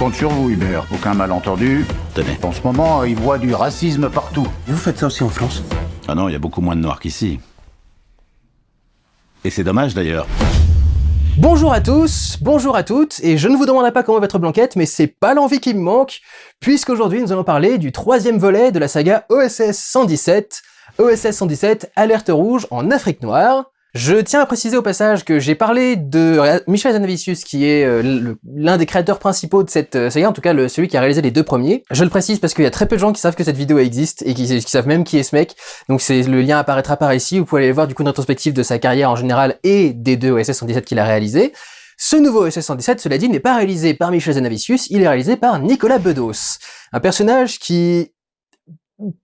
compte sur vous, Hubert. Aucun malentendu. Tenez. En ce moment, il voit du racisme partout. Vous faites ça aussi en France? Ah non, il y a beaucoup moins de noirs qu'ici. Et c'est dommage d'ailleurs. Bonjour à tous, bonjour à toutes, et je ne vous demanderai pas comment est votre blanquette, mais c'est pas l'envie qui me manque, puisqu'aujourd'hui nous allons parler du troisième volet de la saga OSS 117, OSS 117, Alerte rouge en Afrique noire. Je tiens à préciser au passage que j'ai parlé de Michel Hazanavicius, qui est l'un des créateurs principaux de cette saga, en tout cas celui qui a réalisé les deux premiers. Je le précise parce qu'il y a très peu de gens qui savent que cette vidéo existe et qui savent même qui est ce mec. Donc le lien apparaîtra par ici, vous pouvez aller voir du coup une rétrospective de sa carrière en général et des deux OSS 117 qu'il a réalisé. Ce nouveau OSS 117, cela dit, n'est pas réalisé par Michel Hazanavicius, il est réalisé par Nicolas Bedos. Un personnage qui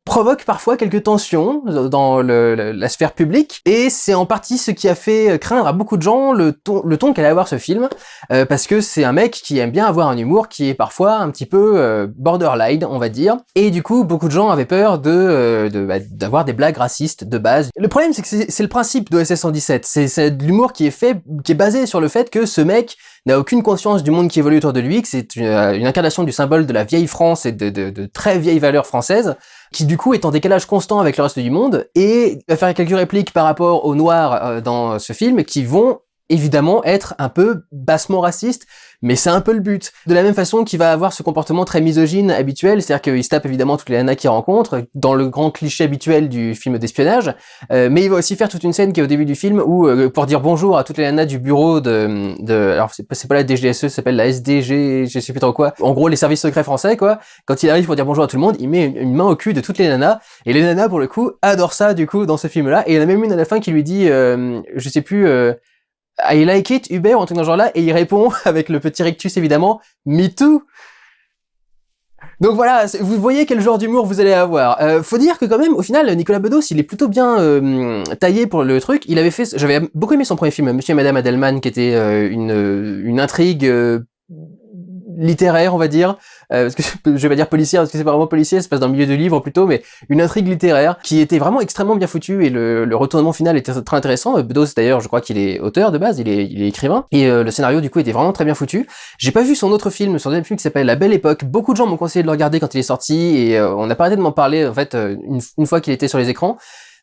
provoque parfois quelques tensions dans la sphère publique, et c'est en partie ce qui a fait craindre à beaucoup de gens le ton qu'allait avoir ce film, parce que c'est un mec qui aime bien avoir un humour qui est parfois un petit peu borderline, on va dire, et du coup beaucoup de gens avaient peur d'avoir des blagues racistes de base. Le problème c'est que c'est le principe d'OSS 117, c'est de l'humour qui est basé sur le fait que ce mec n'a aucune conscience du monde qui évolue autour de lui, que c'est une incarnation du symbole de la vieille France et de très vieilles valeurs françaises, qui du coup est en décalage constant avec le reste du monde, et va faire quelques répliques par rapport aux Noirs dans ce film, qui vont évidemment être un peu bassement racistes, mais c'est un peu le but. De la même façon qu'il va avoir ce comportement très misogyne habituel, c'est-à-dire qu'il se tape évidemment toutes les nanas qu'il rencontre, dans le grand cliché habituel du film d'espionnage, mais il va aussi faire toute une scène qui est au début du film où, pour dire bonjour à toutes les nanas du bureau alors c'est pas la DGSE, ça s'appelle la SDG, je sais plus trop quoi, en gros les services secrets français quoi, quand il arrive pour dire bonjour à tout le monde, il met une main au cul de toutes les nanas, et les nanas pour le coup adorent ça du coup dans ce film-là, et il y en a même une à la fin qui lui dit, je sais plus, I like it, Hubert, ou un truc dans ce genre-là, et il répond, avec le petit rictus évidemment, me too. Donc voilà, vous voyez quel genre d'humour vous allez avoir. Faut dire que quand même, au final, Nicolas Bedos, il est plutôt bien taillé pour le truc. J'avais beaucoup aimé son premier film, Monsieur et Madame Adelman, qui était une intrigue littéraire, on va dire, parce que je vais pas dire policière parce que c'est pas vraiment policier, ça se passe dans le milieu de livres plutôt, mais une intrigue littéraire qui était vraiment extrêmement bien foutue, et le retournement final était très intéressant. Bedos d'ailleurs, je crois qu'il est auteur de base, il est écrivain, et le scénario du coup était vraiment très bien foutu. J'ai pas vu son autre film, son deuxième film qui s'appelle La Belle Époque. Beaucoup de gens m'ont conseillé de le regarder quand il est sorti, et on a pas arrêté de m'en parler en fait une fois qu'il était sur les écrans.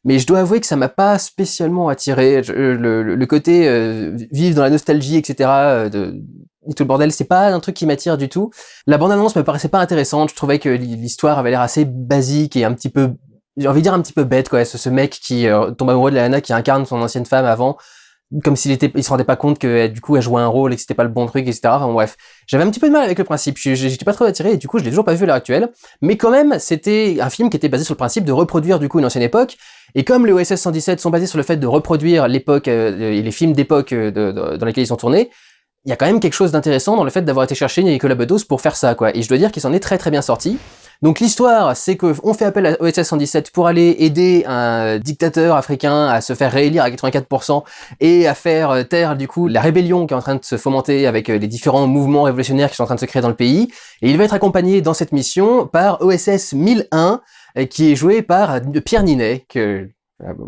Mais je dois avouer que ça m'a pas spécialement attiré. Le côté vivre dans la nostalgie, etc. Et tout le bordel, c'est pas un truc qui m'attire du tout. La bande-annonce me paraissait pas intéressante. Je trouvais que l'histoire avait l'air assez basique et un petit peu, j'ai envie de dire un petit peu bête quoi. Ce mec qui tombe amoureux de la nana qui incarne son ancienne femme avant, comme il se rendait pas compte que du coup elle jouait un rôle et que c'était pas le bon truc, etc. Enfin bref, j'avais un petit peu de mal avec le principe. J'étais pas trop attiré et du coup je l'ai toujours pas vu à l'heure actuelle. Mais quand même, c'était un film qui était basé sur le principe de reproduire du coup une ancienne époque. Et comme les OSS 117 sont basés sur le fait de reproduire l'époque et les films d'époque dans lesquels ils sont tournés, il y a quand même quelque chose d'intéressant dans le fait d'avoir été chercher Nicolas Bedos pour faire ça, quoi. Et je dois dire qu'il s'en est très très bien sorti. Donc l'histoire, c'est qu'on fait appel à OSS 117 pour aller aider un dictateur africain à se faire réélire à 84% et à faire taire du coup la rébellion qui est en train de se fomenter avec les différents mouvements révolutionnaires qui sont en train de se créer dans le pays. Et il va être accompagné dans cette mission par OSS 1001, qui est joué par Pierre Ninet, que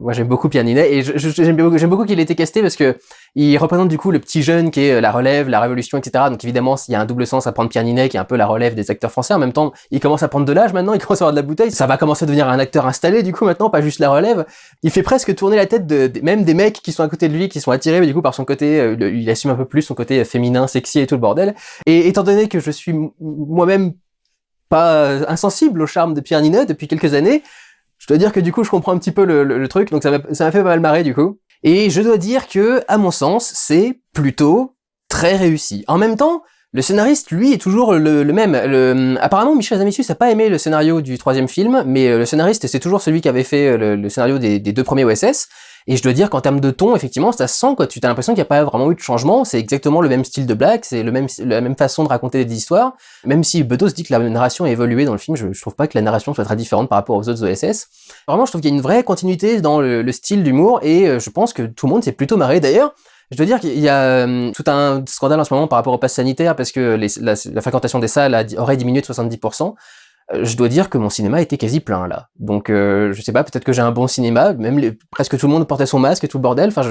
moi j'aime beaucoup Pierre Ninet, et j'aime beaucoup qu'il ait été casté parce que il représente du coup le petit jeune qui est la relève, la révolution, etc. Donc évidemment il y a un double sens à prendre Pierre Ninet qui est un peu la relève des acteurs français. En même temps il commence à prendre de l'âge maintenant, il commence à avoir de la bouteille, ça va commencer à devenir un acteur installé du coup maintenant, pas juste la relève. Il fait presque tourner la tête même des mecs qui sont à côté de lui, qui sont attirés mais du coup par son côté, il assume un peu plus son côté féminin, sexy et tout le bordel. Et étant donné que je suis moi-même pas insensible au charme de Pierre Ninet depuis quelques années, je dois dire que du coup je comprends un petit peu le truc, donc ça m'a fait pas mal marrer du coup. Et je dois dire que, à mon sens, c'est plutôt très réussi. En même temps, le scénariste, lui, est toujours le même. Apparemment, Michel Hazanavicius n'a pas aimé le scénario du troisième film, mais le scénariste, c'est toujours celui qui avait fait le scénario des deux premiers OSS. Et je dois dire qu'en termes de ton, effectivement, ça se sent, quoi. Tu as l'impression qu'il n'y a pas vraiment eu de changement. C'est exactement le même style de blague, c'est la même façon de raconter des histoires. Même si Bedos dit que la narration a évolué dans le film, je trouve pas que la narration soit très différente par rapport aux autres OSS. Vraiment, je trouve qu'il y a une vraie continuité dans le style d'humour, et je pense que tout le monde s'est plutôt marré. D'ailleurs, je dois dire qu'il y a tout un scandale en ce moment par rapport au pass sanitaire, parce que la fréquentation des salles aurait diminué de 70%. Je dois dire que mon cinéma était quasi plein là. Donc je sais pas, peut-être que j'ai un bon cinéma, même presque tout le monde portait son masque et tout le bordel. Enfin,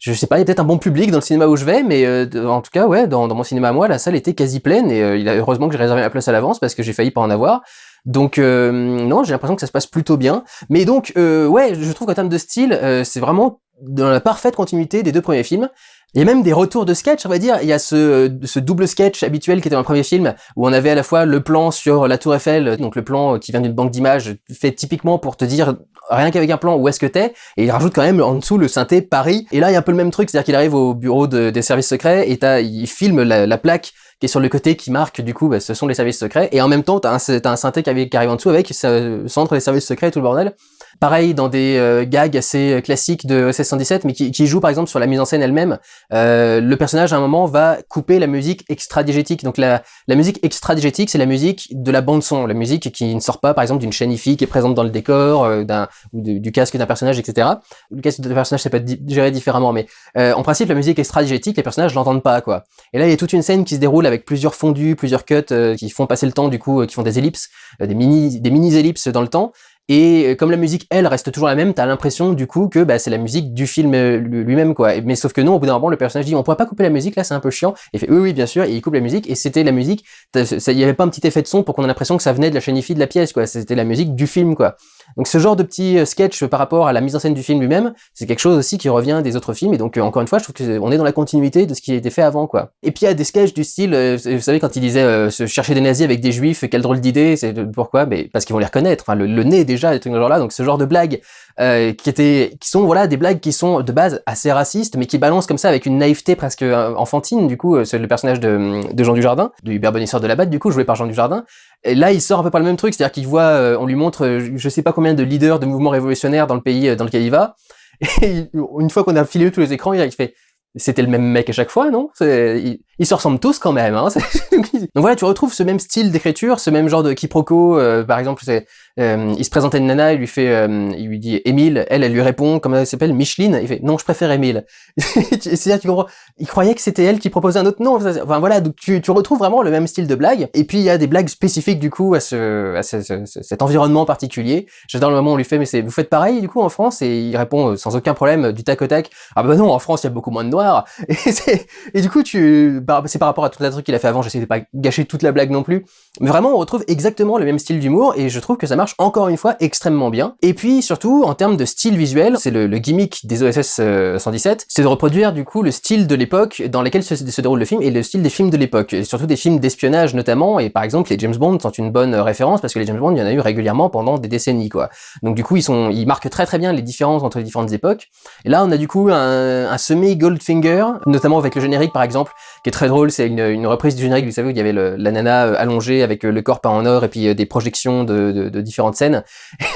je sais pas, il y a peut-être un bon public dans le cinéma où je vais, mais en tout cas, ouais, dans mon cinéma à moi, la salle était quasi pleine et heureusement que j'ai réservé ma place à l'avance parce que j'ai failli pas en avoir. Donc non, j'ai l'impression que ça se passe plutôt bien. Mais donc ouais, je trouve qu'en termes de style, c'est vraiment dans la parfaite continuité des deux premiers films. Il y a même des retours de sketch, on va dire. Il y a ce double sketch habituel qui était dans le premier film, où on avait à la fois le plan sur la Tour Eiffel, donc le plan qui vient d'une banque d'images, fait typiquement pour te dire, rien qu'avec un plan, où est-ce que t'es, et il rajoute quand même en dessous le synthé Paris. Et là, il y a un peu le même truc, c'est-à-dire qu'il arrive au bureau des services secrets, et il filme la plaque qui est sur le côté, qui marque, du coup, ce sont les services secrets, et en même temps, t'as un synthé qui arrive en dessous avec, centre les services secrets et tout le bordel. Pareil, dans des gags assez classiques de OSS 117, mais qui joue par exemple sur la mise en scène elle-même. Le personnage à un moment va couper la musique extra-diégétique. Donc la musique extra-diégétique, c'est la musique de la bande son, la musique qui ne sort pas par exemple d'une chaîne hi-fi qui est présente dans le décor, du casque d'un personnage, etc. Le casque d'un personnage c'est pas géré différemment, mais en principe la musique extra-diégétique, les personnages l'entendent pas quoi. Et là il y a toute une scène qui se déroule avec plusieurs fondus, plusieurs cuts qui font passer le temps du coup, qui font des ellipses, des mini ellipses dans le temps. Et comme la musique, elle, reste toujours la même, t'as l'impression du coup que c'est la musique du film lui-même quoi. Mais sauf que non, au bout d'un moment, le personnage dit on pourrait pas couper la musique là, c'est un peu chiant. Et il fait oui bien sûr, et il coupe la musique et c'était la musique. Il y avait pas un petit effet de son pour qu'on ait l'impression que ça venait de la chaîne hi-fi de la pièce quoi. C'était la musique du film quoi. Donc ce genre de petit sketch par rapport à la mise en scène du film lui-même, c'est quelque chose aussi qui revient des autres films. Et donc encore une fois, je trouve qu'on est dans la continuité de ce qui a été fait avant quoi. Et puis il y a des sketchs du style, vous savez quand il disait se chercher des nazis avec des juifs, quelle drôle d'idée, c'est pourquoi? Mais parce qu'ils vont les reconnaître. Enfin le nez déjà, des trucs dans ce genre là. Donc ce genre de blagues qui sont voilà des blagues qui sont de base assez racistes, mais qui balancent comme ça avec une naïveté presque enfantine. Du coup, c'est le personnage de Jean Dujardin, de Hubert Bonisseur de la Batte, du coup joué par Jean Dujardin. Et là, il sort un peu par le même truc, c'est-à-dire qu'il voit, on lui montre, je sais pas combien de leaders de mouvements révolutionnaires dans le pays dans lequel il va. Et une fois qu'on a filé tous les écrans, il fait c'était le même mec à chaque fois, non? Ils se ressemblent tous quand même, hein. Donc voilà, tu retrouves ce même style d'écriture, ce même genre de quiproquo. Par exemple, il se présente à une nana, il lui dit Émile, elle lui répond, comment elle s'appelle, Micheline. Il fait non, je préfère Émile. C'est-à-dire, tu comprends? Il croyait que c'était elle qui proposait un autre nom. Enfin voilà, donc tu retrouves vraiment le même style de blague. Et puis il y a des blagues spécifiques du coup à cet environnement particulier. J'adore le moment où on lui fait mais vous faites pareil du coup en France? Et il répond sans aucun problème du tac au tac. Ah bah non, en France il y a beaucoup moins de noirs. Et du coup c'est par rapport à tout le truc qu'il a fait avant, j'essaie de pas gâcher toute la blague non plus, mais vraiment on retrouve exactement le même style d'humour et je trouve que ça marche encore une fois extrêmement bien. Et puis surtout en termes de style visuel, c'est le gimmick des OSS 117, c'est de reproduire du coup le style de l'époque dans lequel se déroule le film et le style des films de l'époque, et surtout des films d'espionnage notamment, et par exemple les James Bond sont une bonne référence parce que les James Bond il y en a eu régulièrement pendant des décennies quoi. Donc du coup ils marquent très très bien les différences entre les différentes époques. Et là on a du coup un semi Goldfinger, notamment avec le générique par exemple, qui est très drôle, c'est une reprise du générique, vous savez, où il y avait la nana allongée avec le corps peint en or et puis des projections de différentes scènes.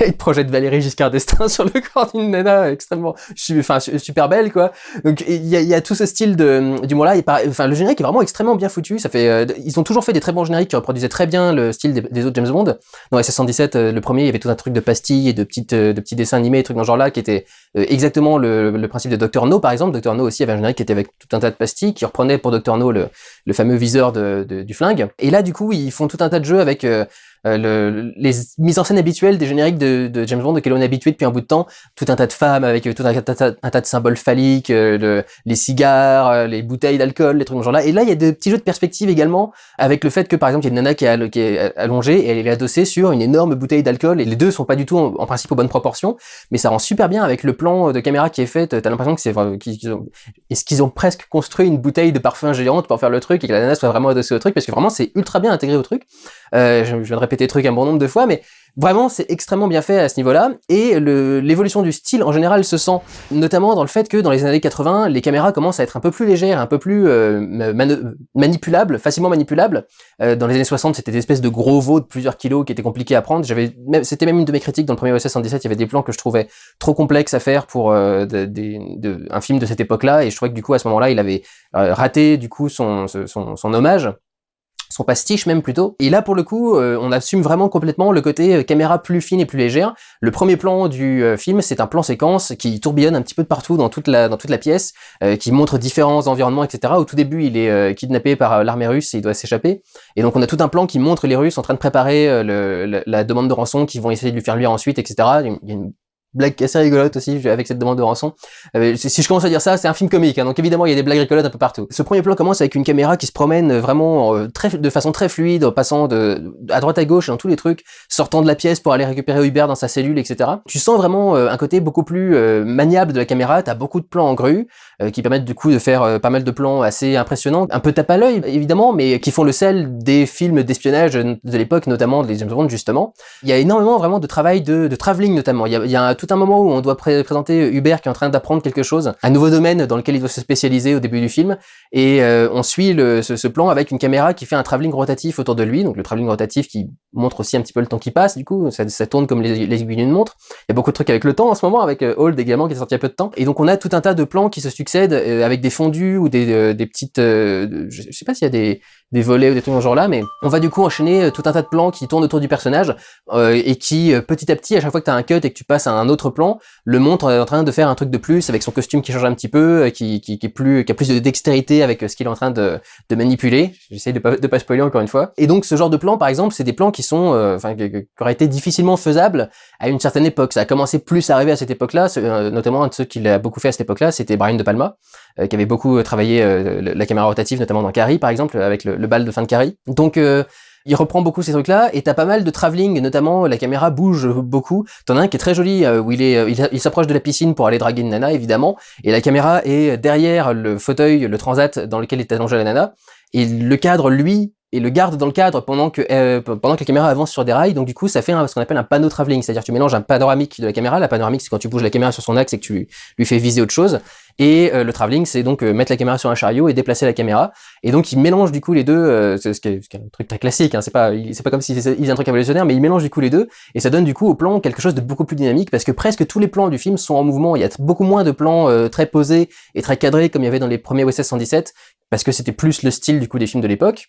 Et il projette Valérie Giscard d'Estaing sur le corps d'une nana extrêmement, super belle, quoi. Donc il y a tout ce style d'humour-là. Le générique est vraiment extrêmement bien foutu. Ça fait, ils ont toujours fait des très bons génériques qui reproduisaient très bien le style des autres James Bond. Dans SS117, le premier, il y avait tout un truc de pastilles et de petits dessins animés, trucs dans ce genre-là, qui étaient exactement le principe de Dr No, par exemple. Dr No aussi avait un générique qui était avec tout un tas de pastilles, qui reprenait pour Dr No le fameux viseur du flingue. Et là, du coup, ils font tout un tas de jeux avec les mises en scène habituelles des génériques de James Bond auxquels on est habitué depuis un bout de temps. Tout un tas de femmes avec tout un tas de symboles phalliques, les cigares, les bouteilles d'alcool, les trucs de ce genre-là. Et là, il y a des petits jeux de perspective également, avec le fait que, par exemple, il y a une nana qui est allongée et elle est adossée sur une énorme bouteille d'alcool, et les deux sont pas du tout en principe aux bonnes proportions, mais ça rend super bien avec le plan de caméra qui est fait. T'as l'impression que est-ce qu'ils ont presque construit une bouteille de parfum géante pour faire le truc et que la nana soit vraiment adossée au truc, parce que vraiment c'est ultra bien intégré au truc. Je viens de répéter le truc un bon nombre de fois, mais vraiment c'est extrêmement bien fait à ce niveau-là, et l'évolution du style en général se sent notamment dans le fait que dans les années 80, les caméras commencent à être un peu plus légères, un peu plus manipulables, facilement manipulables. Dans les années 60, c'était des espèces de gros veaux de plusieurs kilos qui étaient compliqués à prendre. C'était même une de mes critiques dans le premier OSS 117, il y avait des plans que je trouvais trop complexes à faire pour un film de cette époque-là, et je trouvais que du coup à ce moment-là, il avait raté du coup son hommage. Son pastiche même plutôt. Et là pour le coup, on assume vraiment complètement le côté caméra plus fine et plus légère. Le premier plan du film, c'est un plan séquence qui tourbillonne un petit peu de partout dans toute la pièce, qui montre différents environnements, etc. Au tout début, il est kidnappé par l'armée russe et il doit s'échapper. Et donc on a tout un plan qui montre les Russes en train de préparer la demande de rançon qu'ils vont essayer de lui faire luire ensuite, etc. Il y a une blague assez rigolote aussi avec cette demande de rançon. Si je commence à dire ça, c'est un film comique, hein, donc évidemment il y a des blagues rigolotes un peu partout. Ce premier plan commence avec une caméra qui se promène vraiment de façon très fluide, en passant à droite à gauche dans tous les trucs, sortant de la pièce pour aller récupérer Hubert dans sa cellule, etc. Tu sens vraiment un côté beaucoup plus maniable de la caméra. T'as beaucoup de plans en grue qui permettent du coup de faire pas mal de plans assez impressionnants, un peu tape à l'œil évidemment, mais qui font le sel des films d'espionnage de l'époque, notamment des James Bond justement. Il y a énormément vraiment de travail de travelling notamment. Il y a tout un moment où on doit présenter Hubert qui est en train d'apprendre quelque chose, un nouveau domaine dans lequel il doit se spécialiser au début du film, et on suit ce plan avec une caméra qui fait un travelling rotatif autour de lui, donc le travelling rotatif qui montre aussi un petit peu le temps qui passe, du coup ça tourne comme les aiguilles d'une montre. Il y a beaucoup de trucs avec le temps en ce moment, avec Hold également qui est sorti il y a peu de temps, et donc on a tout un tas de plans qui se succèdent avec des fondus ou des petites, je sais pas s'il y a des volets ou des trucs dans ce genre-là, mais on va du coup enchaîner tout un tas de plans qui tournent autour du personnage et qui petit à petit, à chaque fois que tu as un cut et que tu passes à un autre plan, le montre en train de faire un truc de plus avec son costume qui change un petit peu, qui a plus de dextérité avec ce qu'il est en train de manipuler. J'essaie de pas spoiler encore une fois. Et donc ce genre de plans, par exemple, c'est des plans qui sont, qui auraient été difficilement faisables à une certaine époque. Ça a commencé plus à arriver à cette époque-là, notamment un de ceux qui l'a beaucoup fait à cette époque-là, c'était Brian De Palma, qui avait beaucoup travaillé la caméra rotative, notamment dans Carrie, par exemple, avec le bal de fin de Carrie. Donc il reprend beaucoup ces trucs-là, et t'as pas mal de travelling, notamment la caméra bouge beaucoup. T'en as un qui est très joli, où il s'approche de la piscine pour aller draguer une nana, évidemment, et la caméra est derrière le fauteuil, le transat dans lequel est allongée la nana, et le cadre, lui, et le garde dans le cadre pendant que la caméra avance sur des rails. Donc du coup ça fait ce qu'on appelle un panneau travelling, c'est-à-dire tu mélanges un panoramique de la caméra. La panoramique c'est quand tu bouges la caméra sur son axe et que tu lui fais viser autre chose, et le travelling c'est donc mettre la caméra sur un chariot et déplacer la caméra, et donc il mélange du coup les deux, c'est ce qui est un truc très classique, hein. C'est pas comme si c'était un truc révolutionnaire, mais il mélange du coup les deux, et ça donne du coup au plan quelque chose de beaucoup plus dynamique, parce que presque tous les plans du film sont en mouvement. Il y a beaucoup moins de plans très posés et très cadrés comme il y avait dans les premiers OSS 117, parce que c'était plus le style du coup des films de l'époque.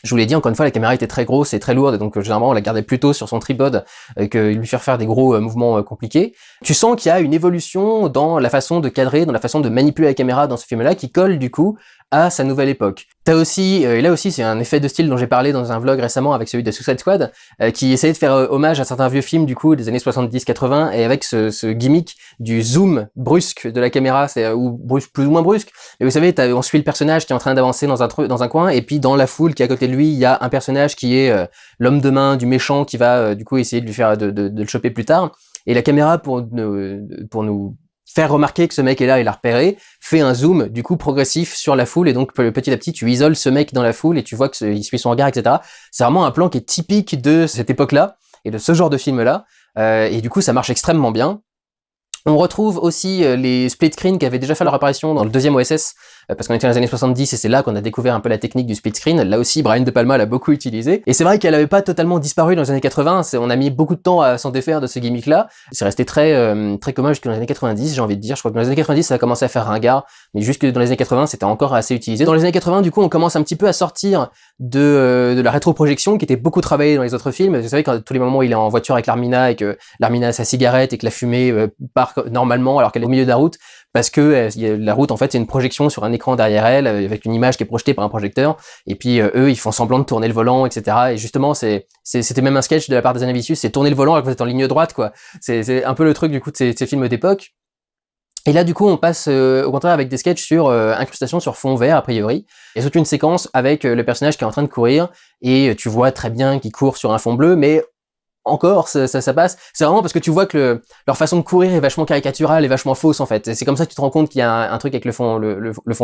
Je vous l'ai dit, encore une fois, la caméra était très grosse et très lourde, donc généralement on la gardait plutôt sur son tripod que lui faire des gros mouvements compliqués. Tu sens qu'il y a une évolution dans la façon de cadrer, dans la façon de manipuler la caméra dans ce film-là, qui colle du coup à sa nouvelle époque. T'as aussi, et là aussi c'est un effet de style dont j'ai parlé dans un vlog récemment avec celui de Suicide Squad, qui essayait de faire hommage à certains vieux films du coup des années 70-80, et avec ce gimmick du zoom brusque de la caméra, ou brusque, plus ou moins brusque, mais vous savez, on suit le personnage qui est en train d'avancer dans un coin, et puis dans la foule qui est à côté de lui, il y a un personnage qui est l'homme de main du méchant qui va du coup essayer de lui faire de le choper plus tard, et la caméra pour nous faire remarquer que ce mec est là et l'a repéré, fait un zoom du coup progressif sur la foule, et donc petit à petit tu isoles ce mec dans la foule et tu vois qu'il suit son regard, etc. C'est vraiment un plan qui est typique de cette époque-là et de ce genre de film-là, et du coup ça marche extrêmement bien. On retrouve aussi les split screen qui avaient déjà fait leur apparition dans le deuxième OSS, parce qu'on était dans les années 70 et c'est là qu'on a découvert un peu la technique du split screen. Là aussi, Brian De Palma l'a beaucoup utilisé. Et c'est vrai qu'elle avait pas totalement disparu dans les années 80, on a mis beaucoup de temps à s'en défaire de ce gimmick-là. C'est resté très commun jusqu'aux années 90, j'ai envie de dire. Je crois que dans les années 90, ça a commencé à faire ringard, mais jusque dans les années 80, c'était encore assez utilisé. Dans les années 80, du coup, on commence un petit peu à sortir de la rétroprojection qui était beaucoup travaillée dans les autres films. Vous savez, quand tous les moments où il est en voiture avec Larmina et que Larmina a sa cigarette et que la fumée part normalement alors qu'elle est au milieu de la route, parce que la route en fait c'est une projection sur un écran derrière elle avec une image qui est projetée par un projecteur, et puis eux ils font semblant de tourner le volant, etc. Et justement c'était même un sketch de la part des Anavicius, c'est tourner le volant alors que vous êtes en ligne droite, quoi. C'est un peu le truc du coup de ces films d'époque. Et là, du coup, on passe au contraire avec des sketchs sur incrustation sur fond vert, a priori. Il y a toute une séquence avec le personnage qui est en train de courir, et tu vois très bien qu'il court sur un fond bleu, mais encore, ça passe. C'est vraiment parce que tu vois que leur façon de courir est vachement caricaturale et vachement fausse, en fait. Et c'est comme ça que tu te rends compte qu'il y a un truc avec le fond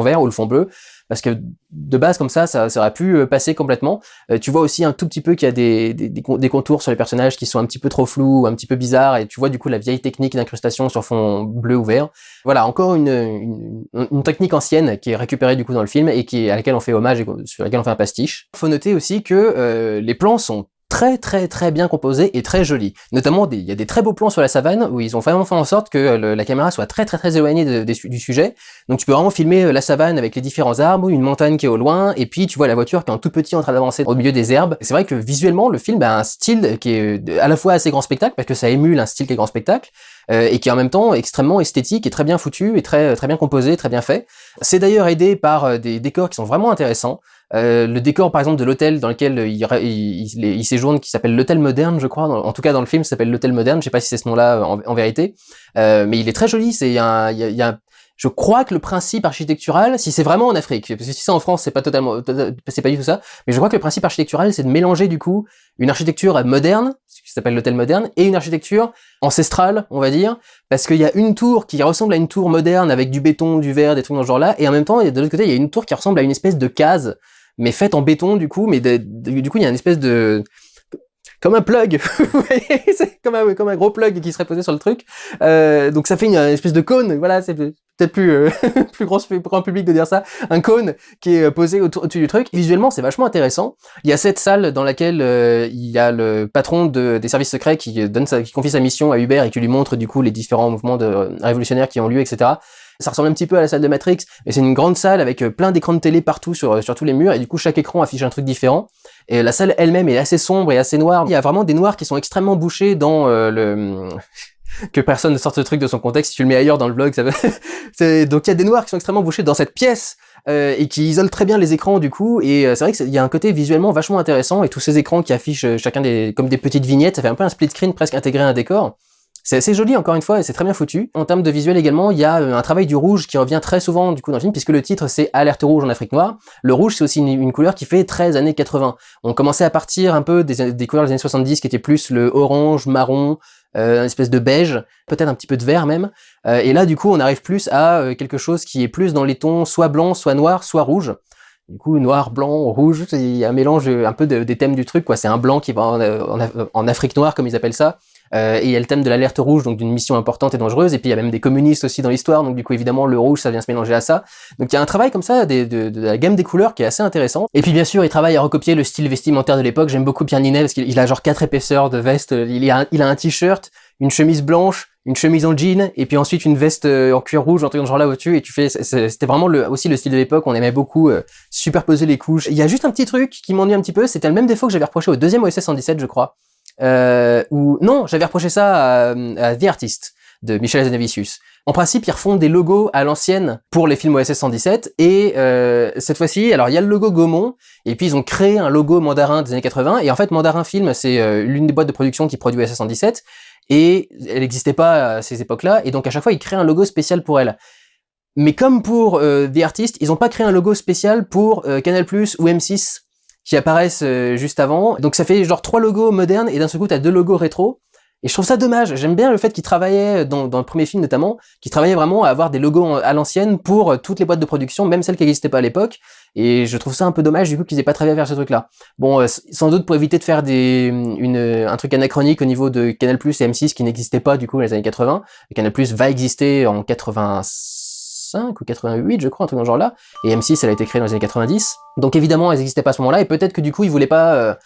vert ou le fond bleu. Parce que de base, comme ça aurait pu passer complètement. Tu vois aussi un tout petit peu qu'il y a des contours sur les personnages qui sont un petit peu trop flous, ou un petit peu bizarres, et tu vois du coup la vieille technique d'incrustation sur fond bleu ou vert. Voilà, encore une technique ancienne qui est récupérée du coup dans le film et à laquelle on fait hommage et sur laquelle on fait un pastiche. Faut noter aussi que les plans sont très bien composé et très joli. Notamment, il y a des très beaux plans sur la savane où ils ont vraiment fait en sorte que la caméra soit très éloignée du sujet. Donc tu peux vraiment filmer la savane avec les différents arbres, une montagne qui est au loin, et puis tu vois la voiture qui est en tout petit en train d'avancer au milieu des herbes. C'est vrai que visuellement, le film a un style qui est à la fois assez grand spectacle, parce que ça émule un style qui est grand spectacle, et qui est en même temps extrêmement esthétique et très bien foutu et très bien composé, très bien fait. C'est d'ailleurs aidé par des décors qui sont vraiment intéressants. Le décor par exemple de l'hôtel dans lequel il séjourne, qui s'appelle l'hôtel moderne, je crois, en tout cas dans le film ça s'appelle l'hôtel moderne, je sais pas si c'est ce nom-là en vérité, mais il est très joli. Je crois que le principe architectural, si c'est vraiment en Afrique, parce que si c'est en France, c'est pas du tout ça, mais je crois que le principe architectural, c'est de mélanger du coup une architecture moderne, ce qui s'appelle l'hôtel moderne, et une architecture ancestrale, on va dire, parce qu'il y a une tour qui ressemble à une tour moderne avec du béton, du verre, des trucs dans ce genre-là, et en même temps, de l'autre côté, il y a une tour qui ressemble à une espèce de case, mais faite en béton du coup, mais du coup, il y a une espèce de... comme un plug, vous voyez, c'est comme un gros plug qui serait posé sur le truc. Donc ça fait une espèce de cône, voilà, c'est peut-être plus plus grand public de dire ça, un cône qui est posé au-dessus du truc. Visuellement, c'est vachement intéressant. Il y a cette salle dans laquelle il y a le patron des services secrets qui confie sa mission à Hubert et qui lui montre du coup les différents mouvements révolutionnaires qui ont lieu, etc. Ça ressemble un petit peu à la salle de Matrix, mais c'est une grande salle avec plein d'écrans de télé partout sur tous les murs, et du coup chaque écran affiche un truc différent. Et la salle elle-même est assez sombre et assez noire. Il y a vraiment des noirs qui sont extrêmement bouchés dans que personne ne sorte ce truc de son contexte. Si tu le mets ailleurs dans le vlog, ça va... Donc il y a des noirs qui sont extrêmement bouchés dans cette pièce et qui isolent très bien les écrans du coup. Et c'est vrai qu'il y a un côté visuellement vachement intéressant, et tous ces écrans qui affichent chacun comme des petites vignettes, ça fait un peu un split screen presque intégré à un décor. C'est assez joli encore une fois et c'est très bien foutu. En termes de visuel également, il y a un travail du rouge qui revient très souvent du coup dans le film, puisque le titre c'est Alerte rouge en Afrique noire. Le rouge c'est aussi une couleur qui fait très années 80. On commençait à partir un peu des couleurs des années 70 qui étaient plus le orange, marron, une espèce de beige, peut-être un petit peu de vert même. Et là du coup on arrive plus à quelque chose qui est plus dans les tons soit blanc, soit noir, soit rouge. Du coup, noir, blanc, rouge, il y a un mélange un peu des thèmes du truc, quoi. C'est un blanc qui va en Afrique noire, comme ils appellent ça. Et il y a le thème de l'alerte rouge, donc d'une mission importante et dangereuse. Et puis il y a même des communistes aussi dans l'histoire, donc du coup évidemment le rouge ça vient se mélanger à ça. Donc il y a un travail comme ça de la gamme des couleurs qui est assez intéressant. Et puis bien sûr il travaille à recopier le style vestimentaire de l'époque. J'aime beaucoup Pierre Ninet parce qu'il a genre 4 épaisseurs de veste. Il a un t-shirt, une chemise blanche, une chemise en jean, et puis ensuite une veste en cuir rouge, un truc dans ce genre-là au-dessus, et c'était vraiment aussi le style de l'époque. On aimait beaucoup superposer les couches. Il y a juste un petit truc qui m'ennuie un petit peu, c'était le même défaut que j'avais reproché au deuxième OSS 117, je crois. Non, j'avais reproché ça à The Artist de Michel Hazanavicius. En principe, ils refont des logos à l'ancienne pour les films OSS 117, et cette fois-ci, alors il y a le logo Gaumont, et puis ils ont créé un logo Mandarin des années 80, et en fait Mandarin Film, c'est l'une des boîtes de production qui produit OSS 117, et elle n'existait pas à ces époques-là, et donc à chaque fois ils créent un logo spécial pour elle. Mais comme pour The Artist, ils n'ont pas créé un logo spécial pour Canal+ ou M6 qui apparaissent juste avant. Donc ça fait genre 3 logos modernes et d'un seul coup t'as 2 logos rétro. Et je trouve ça dommage. J'aime bien le fait qu'ils travaillaient, dans le premier film notamment, qu'ils travaillaient vraiment à avoir des logos à l'ancienne pour toutes les boîtes de production, même celles qui n'existaient pas à l'époque. Et je trouve ça un peu dommage du coup qu'ils aient pas travaillé vers ce truc-là. Bon, sans doute pour éviter de faire un truc anachronique au niveau de Canal+ et M6 qui n'existait pas du coup dans les années 80. Et Canal+ va exister en 85 ou 88, je crois, un truc dans ce genre-là. Et M6, elle a été créée dans les années 90. Donc évidemment, elles n'existaient pas à ce moment-là. Et peut-être que du coup, ils voulaient pas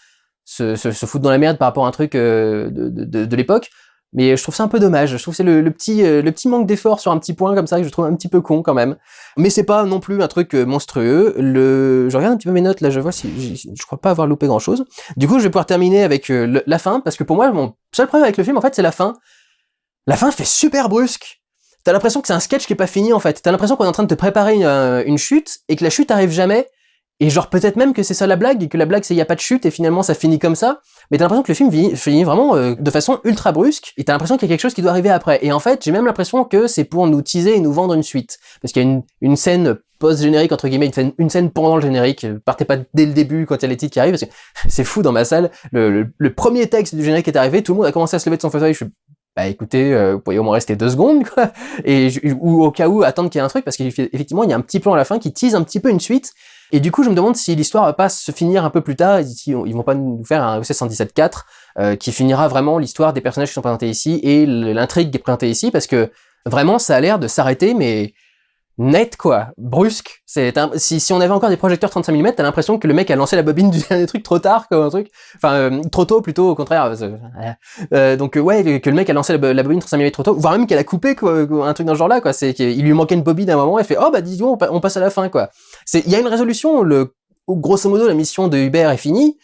se foutre dans la merde par rapport à un truc de l'époque. Mais je trouve ça un peu dommage. Je trouve que c'est le petit manque d'effort sur un petit point comme ça que je trouve un petit peu con quand même. Mais c'est pas non plus un truc monstrueux. Je regarde un petit peu mes notes là, je vois si je crois pas avoir loupé grand chose. Du coup, je vais pouvoir terminer avec la fin, parce que pour moi, mon seul problème avec le film, en fait, c'est la fin. La fin fait super brusque. T'as l'impression que c'est un sketch qui est pas fini en fait. T'as l'impression qu'on est en train de te préparer une chute et que la chute arrive jamais. Et genre peut-être même que c'est ça la blague, et que la blague c'est y a pas de chute et finalement ça finit comme ça. Mais t'as l'impression que le film finit vraiment de façon ultra brusque, et t'as l'impression qu'il y a quelque chose qui doit arriver après. Et en fait j'ai même l'impression que c'est pour nous teaser et nous vendre une suite. Parce qu'il y a une scène post-générique entre guillemets, une scène pendant le générique. Partez pas dès le début quand il y a les titres qui arrivent, parce que c'est fou dans ma salle. Le premier texte du générique est arrivé, tout le monde a commencé à se lever de son fauteuil. Je suis bah écoutez, vous pourriez au moins rester 2 secondes, quoi. Ou au cas où attendre qu'il y ait un truc, parce qu'effectivement il y a un petit plan à la fin qui tease un petit peu une suite. Et du coup, je me demande si l'histoire va pas se finir un peu plus tard, si ils vont pas nous faire un OSS 117.4 qui finira vraiment l'histoire des personnages qui sont présentés ici et l'intrigue qui est présentée ici, parce que vraiment, ça a l'air de s'arrêter, mais net quoi, brusque. Si on avait encore des projecteurs 35 mm, t'as l'impression que le mec a lancé la bobine du dernier truc trop tard, comme un truc. Enfin, trop tôt plutôt, au contraire. Donc ouais, que le mec a lancé la bobine 35 mm trop tôt, voire même qu'elle a coupé quoi, un truc dans ce genre-là, quoi. C'est qu'il lui manquait une bobine à un moment, et fait oh bah disons on passe à la fin quoi. Il y a une résolution, grosso modo la mission de Hubert est finie.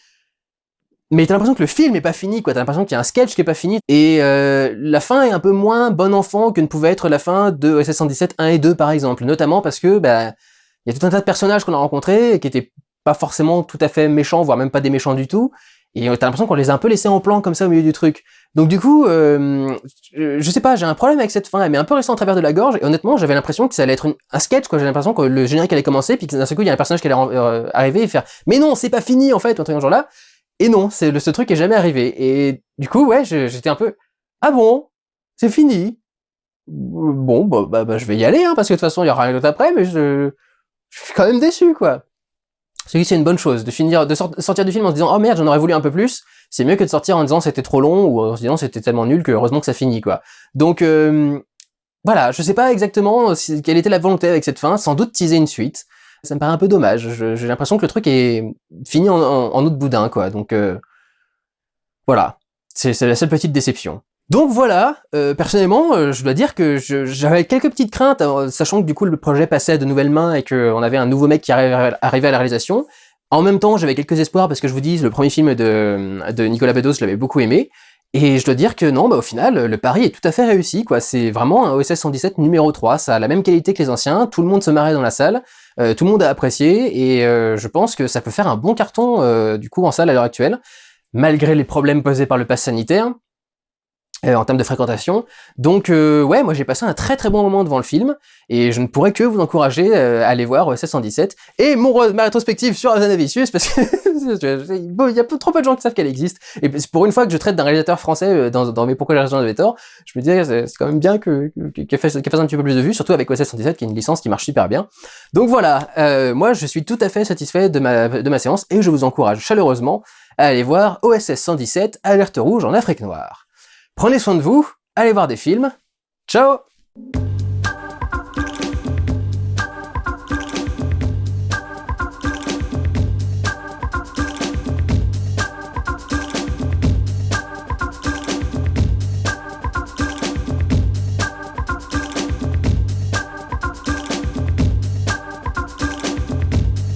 Mais t'as l'impression que le film est pas fini, quoi. T'as l'impression qu'il y a un sketch qui est pas fini. Et la fin est un peu moins bon enfant que ne pouvait être la fin de OSS 117 1 et 2, par exemple. Notamment parce que, bah, il y a tout un tas de personnages qu'on a rencontrés qui étaient pas forcément tout à fait méchants, voire même pas des méchants du tout. Et t'as l'impression qu'on les a un peu laissés en plan comme ça au milieu du truc. Donc du coup, je sais pas, j'ai un problème avec cette fin. Elle m'est un peu restée en travers de la gorge. Et honnêtement, j'avais l'impression que ça allait être un sketch, quoi. J'avais l'impression que le générique allait commencer, puis que d'un seul coup, il y a un personnage qui allait arriver et faire « Mais non, c'est pas fini, en fait !» ou un truc dans ce genre-là. Et non, ce truc est jamais arrivé. Et du coup, ouais, j'étais un peu « Ah bon? C'est fini ?» Bon, bah, je vais y aller, hein, parce que de toute façon, il y aura rien d'autre après, mais je suis quand même déçu, quoi. C'est une bonne chose, de sortir du film en se disant « Oh merde, j'en aurais voulu un peu plus », c'est mieux que de sortir en disant « C'était trop long » ou en se disant « C'était tellement nul que heureusement que ça finit », quoi. Donc, voilà, je sais pas exactement quelle était la volonté avec cette fin, sans doute teaser une suite. Ça me paraît un peu dommage, j'ai l'impression que le truc est fini en autre boudin, quoi. Donc, voilà, c'est la seule petite déception. Donc voilà, personnellement, je dois dire que j'avais quelques petites craintes, sachant que du coup le projet passait à de nouvelles mains et qu'on avait un nouveau mec qui arrivait à la réalisation. En même temps, j'avais quelques espoirs parce que je vous dis, le premier film de Nicolas Bedos, je l'avais beaucoup aimé. Et je dois dire que non, bah au final, le pari est tout à fait réussi, quoi. C'est vraiment un OSS 117 numéro 3, ça a la même qualité que les anciens, tout le monde se marrait dans la salle, tout le monde a apprécié, et je pense que ça peut faire un bon carton, du coup, en salle à l'heure actuelle, malgré les problèmes posés par le pass sanitaire. En termes de fréquentation. Donc ouais, moi j'ai passé un très très bon moment devant le film, et je ne pourrais que vous encourager à aller voir OSS 117, et ma rétrospective sur Hazanavicius, parce que il y a trop peu de gens qui savent qu'elle existe, et pour une fois que je traite d'un réalisateur français dans mes Pourquoi les réalisateurs avaient tort, je me disais c'est quand même bien qu'elle fasse un petit peu plus de vues, surtout avec OSS 117 qui est une licence qui marche super bien. Donc voilà, moi je suis tout à fait satisfait de ma séance, et je vous encourage chaleureusement à aller voir OSS 117 Alerte rouge en Afrique noire. Prenez soin de vous, allez voir des films, ciao!